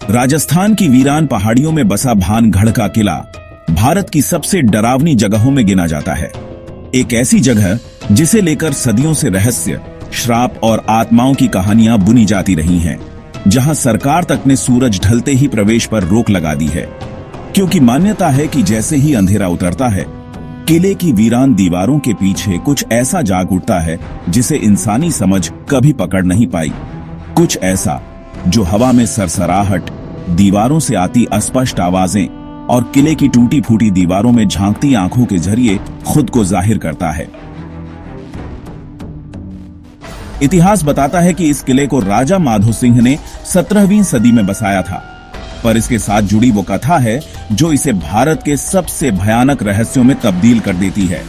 राजस्थान की वीरान पहाड़ियों में बसा भानगढ़ का किला भारत की सबसे डरावनी जगहों में गिना जाता है। एक ऐसी जगह जिसे लेकर सदियों से रहस्य, श्राप और आत्माओं की कहानियां बुनी जाती रही हैं, जहां सरकार तक ने सूरज ढलते ही प्रवेश पर रोक लगा दी है, क्योंकि मान्यता है कि जैसे ही अंधेरा उतरता है, किले की वीरान दीवारों के पीछे कुछ ऐसा जाग उठता है जिसे इंसानी समझ कभी पकड़ नहीं पाई। कुछ ऐसा जो हवा में सरसराहट, दीवारों से आती अस्पष्ट आवाजें और किले की टूटी फूटी दीवारों में झांकती आंखों के जरिए खुद को जाहिर करता है। इतिहास बताता है कि इस किले को राजा माधो सिंह ने 17वीं सदी में बसाया था, पर इसके साथ जुड़ी वो कथा है जो इसे भारत के सबसे भयानक रहस्यों में तब्दील कर देती है।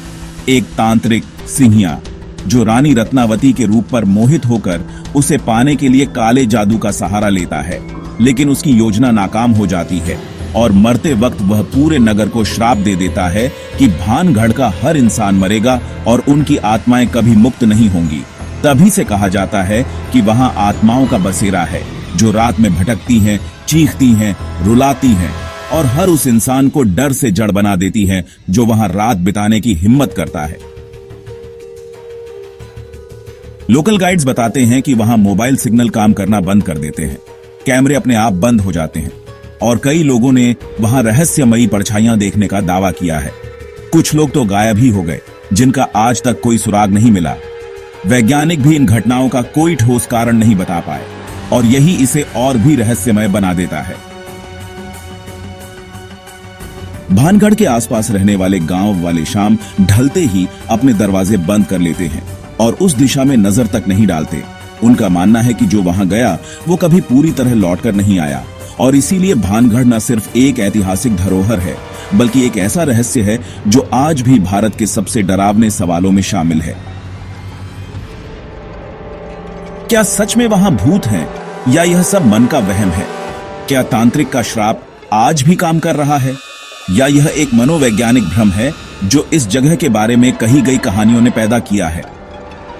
एक तांत्रिक सिंहिया जो रानी रत्नावती के रूप पर मोहित होकर उसे पाने के लिए काले जादू का सहारा लेता है, लेकिन उसकी योजना नाकाम हो जाती है और मरते वक्त वह पूरे नगर को श्राप दे देता है कि भानगढ़ का हर इंसान मरेगा और उनकी आत्माएं कभी मुक्त नहीं होंगी। तभी से कहा जाता है कि वहां आत्माओं का बसेरा है जो रात में भटकती हैं, चीखती हैं, रुलाती हैं और हर उस इंसान को डर से जड़ बना देती हैं जो वहां रात बिताने की हिम्मत करता है। लोकल गाइड्स बताते हैं कि वहां मोबाइल सिग्नल काम करना बंद कर देते हैं, कैमरे अपने आप बंद हो जाते हैं और कई लोगों ने वहां रहस्यमयी परछाइयां देखने का दावा किया है। कुछ लोग तो गायब ही हो गए, जिनका आज तक कोई सुराग नहीं मिला। वैज्ञानिक भी इन घटनाओं का कोई ठोस कारण नहीं बता पाए और यही इसे और भी रहस्यमय बना देता है। भानगढ़ के आसपास रहने वाले गांव वाले शाम ढलते ही अपने दरवाजे बंद कर लेते हैं और उस दिशा में नजर तक नहीं डालते। उनका मानना है कि जो वहां गया वो कभी पूरी तरह लौटकर नहीं आया और इसीलिए भानगढ़ न सिर्फ एक ऐतिहासिक धरोहर है, बल्कि एक ऐसा रहस्य है जो आज भी भारत के सबसे डरावने सवालों में शामिल है। क्या सच में वहां भूत हैं या यह सब मन का वहम है? क्या तांत्रिक का श्राप आज भी काम कर रहा है या यह एक मनोवैज्ञानिक भ्रम है जो इस जगह के बारे में कही गई कहानियों ने पैदा किया है?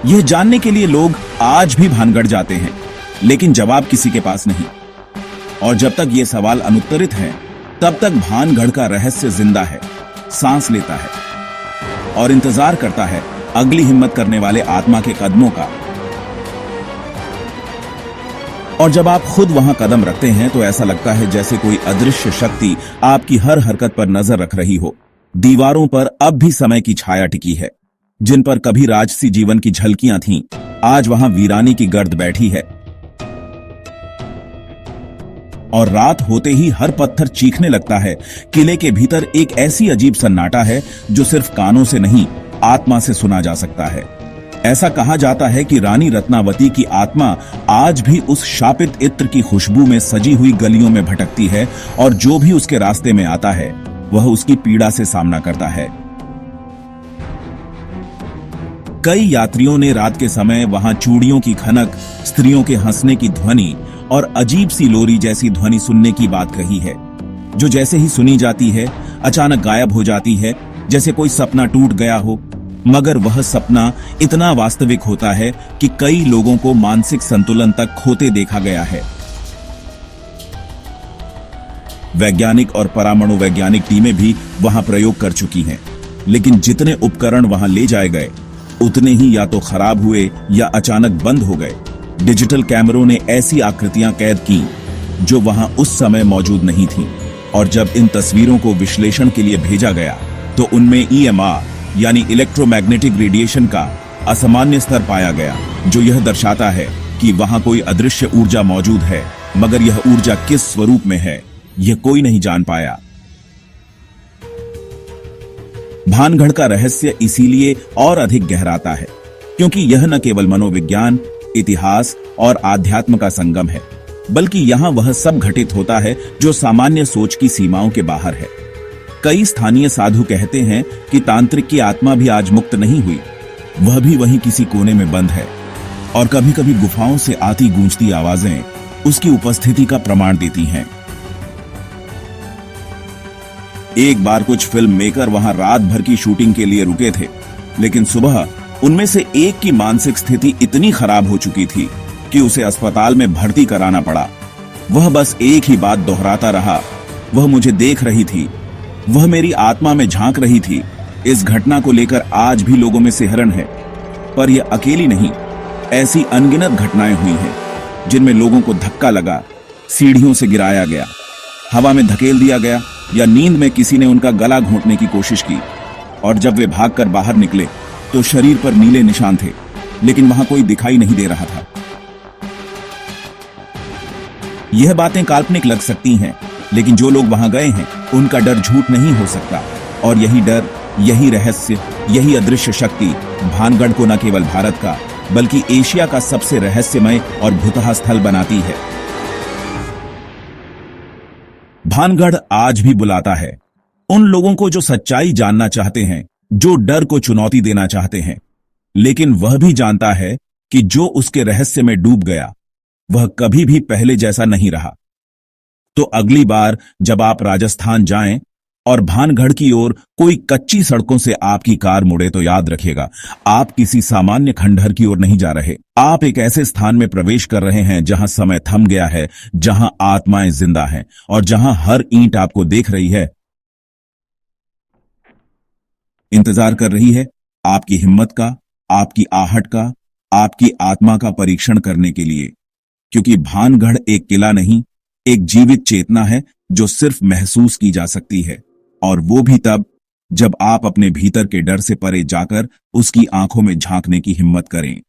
यह जानने के लिए लोग आज भी भानगढ़ जाते हैं, लेकिन जवाब किसी के पास नहीं। और जब तक ये सवाल अनुत्तरित हैं, तब तक भानगढ़ का रहस्य जिंदा है, सांस लेता है और इंतजार करता है अगली हिम्मत करने वाले आत्मा के कदमों का। और जब आप खुद वहां कदम रखते हैं तो ऐसा लगता है जैसे कोई अदृश्य शक्ति आपकी हर हरकत पर नजर रख रही हो। दीवारों पर अब भी समय की छाया टिकी है। जिन पर कभी राजसी जीवन की झलकियां थीं, आज वहां वीरानी की गर्द बैठी है। और रात होते ही हर पत्थर चीखने लगता है। किले के भीतर एक ऐसी अजीब सन्नाटा है जो सिर्फ कानों से नहीं, आत्मा से सुना जा सकता है। ऐसा कहा जाता है कि रानी रत्नावती की आत्मा आज भी उस शापित इत्र की खुशबू में सजी हुई गलियों में भटकती है और जो भी उसके रास्ते में आता है वह उसकी पीड़ा से सामना करता है। कई यात्रियों ने रात के समय वहां चूड़ियों की खनक, स्त्रियों के हंसने की ध्वनि और अजीब सी लोरी जैसी ध्वनि सुनने की बात कही है, जो जैसे ही सुनी जाती है अचानक गायब हो जाती है, जैसे कोई सपना टूट गया हो। मगर वह सपना इतना वास्तविक होता है कि कई लोगों को मानसिक संतुलन तक खोते देखा गया है। वैज्ञानिक और परमाणु वैज्ञानिक टीमें भी वहां प्रयोग कर चुकी हैं, लेकिन जितने उपकरण वहां ले जाए गए उतने ही या तो खराब हुए या अचानक बंद हो गए। डिजिटल कैमरों ने ऐसी आकृतियां कैद की जो वहां उस समय मौजूद नहीं थीं, और जब इन तस्वीरों को विश्लेषण के लिए भेजा गया तो उनमें EMR यानी इलेक्ट्रोमैग्नेटिक रेडिएशन का असामान्य स्तर पाया गया, जो यह दर्शाता है कि वहां कोई अदृश्य ऊर्जा मौजूद है, मगर यह ऊर्जा किस स्वरूप में है यह कोई नहीं जान पाया। भानगढ़ का रहस्य इसीलिए और अधिक गहराता है क्योंकि यह न केवल मनोविज्ञान, इतिहास और आध्यात्म का संगम है, बल्कि यहां वह सब घटित होता है जो सामान्य सोच की सीमाओं के बाहर है। कई स्थानीय साधु कहते हैं कि तांत्रिक की आत्मा भी आज मुक्त नहीं हुई, वह भी वहीं किसी कोने में बंद है और कभी कभी गुफाओं से आती गूंजती आवाजें उसकी उपस्थिति का प्रमाण देती हैं। एक बार कुछ फिल्म मेकर वहां रात भर की शूटिंग के लिए रुके थे, लेकिन सुबह उनमें से एक की मानसिक स्थिति इतनी खराब हो चुकी थी कि उसे अस्पताल में भर्ती कराना पड़ा। वह बस एक ही बात दोहराता रहा। वह मुझे देख रही थी, वह मेरी आत्मा में झांक रही थी। इस घटना को लेकर आज भी लोगों में सिहरन है, पर यह अकेली नहीं, ऐसी अनगिनत घटनाएं हुई हैं जिनमें लोगों को धक्का लगा, सीढ़ियों से गिराया गया, हवा में धकेल दिया गया या नींद में किसी ने उनका गला घोंटने की कोशिश की। और जब वे भागकर बाहर निकले तो शरीर पर नीले निशान थे, लेकिन वहां कोई दिखाई नहीं दे रहा था। यह बातें काल्पनिक लग सकती हैं, लेकिन जो लोग वहां गए हैं उनका डर झूठ नहीं हो सकता। और यही डर, यही रहस्य, यही अदृश्य शक्ति भानगढ़ को न केवल भारत का बल्कि एशिया का सबसे रहस्यमय और भुतहा स्थल बनाती है। भानगढ़ आज भी बुलाता है उन लोगों को जो सच्चाई जानना चाहते हैं, जो डर को चुनौती देना चाहते हैं, लेकिन वह भी जानता है कि जो उसके रहस्य में डूब गया वह कभी भी पहले जैसा नहीं रहा। तो अगली बार जब आप राजस्थान जाएं और भानगढ़ की ओर कोई कच्ची सड़कों से आपकी कार मुड़े तो याद रखिएगा, आप किसी सामान्य खंडहर की ओर नहीं जा रहे। आप एक ऐसे स्थान में प्रवेश कर रहे हैं जहां समय थम गया है, जहां आत्माएं जिंदा हैं और जहां हर ईंट आपको देख रही है, इंतजार कर रही है आपकी हिम्मत का, आपकी आहट का, आपकी आत्मा का परीक्षण करने के लिए। क्योंकि भानगढ़ एक किला नहीं, एक जीवित चेतना है जो सिर्फ महसूस की जा सकती है, और वो भी तब जब आप अपने भीतर के डर से परे जाकर उसकी आंखों में झांकने की हिम्मत करें।